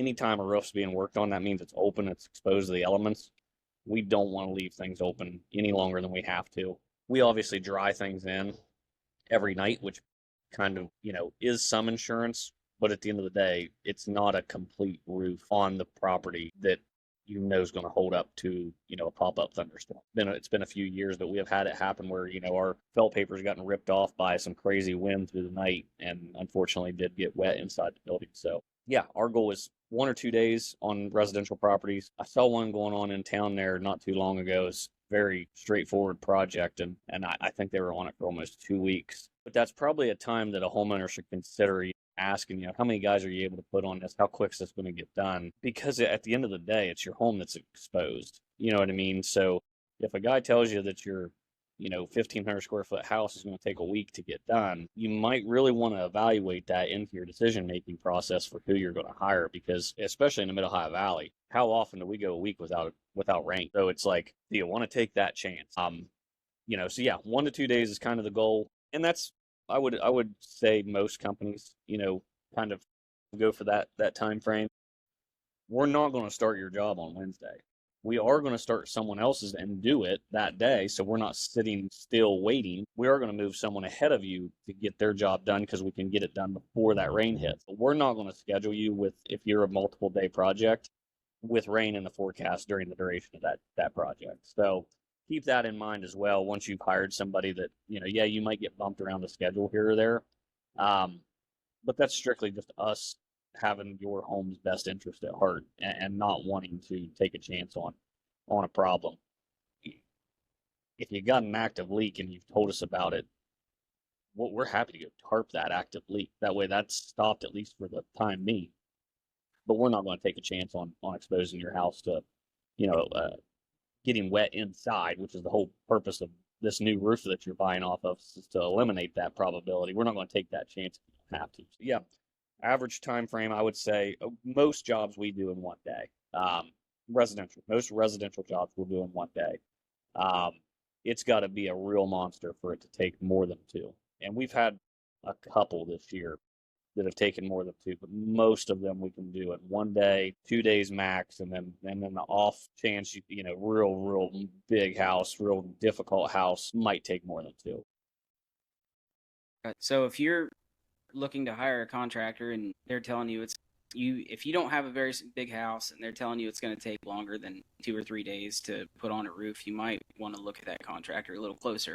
anytime a roof's being worked on, that means it's open, it's exposed to the elements. We don't want to leave things open any longer than we have to. We obviously dry things in every night, which kind of, is some insurance, but at the end of the day, it's not a complete roof on the property that is going to hold up to, a pop-up thunderstorm. It's been a few years, but we have had it happen where, our felt paper's gotten ripped off by some crazy wind through the night and unfortunately did get wet inside the building. So yeah, our goal is 1 or 2 days on residential properties. I saw one going on in town there not too long ago. It's a very straightforward project, and I think they were on it for almost 2 weeks. But that's probably a time that a homeowner should consider asking, how many guys are you able to put on this? How quick is this going to get done? Because at the end of the day, it's your home that's exposed. You know what I mean? So if a guy tells you that your 1,500 square foot house is going to take a week to get done, you might really want to evaluate that into your decision making process for who you're going to hire. Because especially in the Middle Ohio Valley, how often do we go a week without rain? So it's like, do you want to take that chance? So yeah, 1 to 2 days is kind of the goal, and that's I would say most companies, kind of go for that time frame. We're not going to start your job on Wednesday. We are going to start someone else's and do it that day, so we're not sitting still waiting. We are going to move someone ahead of you to get their job done because we can get it done before that rain hits. But we're not going to schedule you with, if you're a multiple day project, with rain in the forecast during the duration of that project. So keep that in mind as well. Once you've hired somebody that, yeah, you might get bumped around the schedule here or there. But that's strictly just us having your home's best interest at heart and not wanting to take a chance on a problem. If you got an active leak and you've told us about it, well, we're happy to go tarp that active leak. That way that's stopped at least for the time being. But we're not going to take a chance on exposing your house to, you know, uh, getting wet inside, which is the whole purpose of this new roof that you're buying off of, is to eliminate that probability. We're not going to take that chance if you don't have to. So yeah, average time frame, I would say most jobs we do in one day. Most residential jobs we'll do in one day. Um, it's got to be a real monster for it to take more than two. And we've had a couple this year that have taken more than two, but most of them we can do in one day, 2 days max, and then the off chance real big house, real difficult house might take more than two. So if you're looking to hire a contractor and they're telling you if you don't have a very big house and they're telling you it's going to take longer than 2 or 3 days to put on a roof, you might want to look at that contractor a little closer.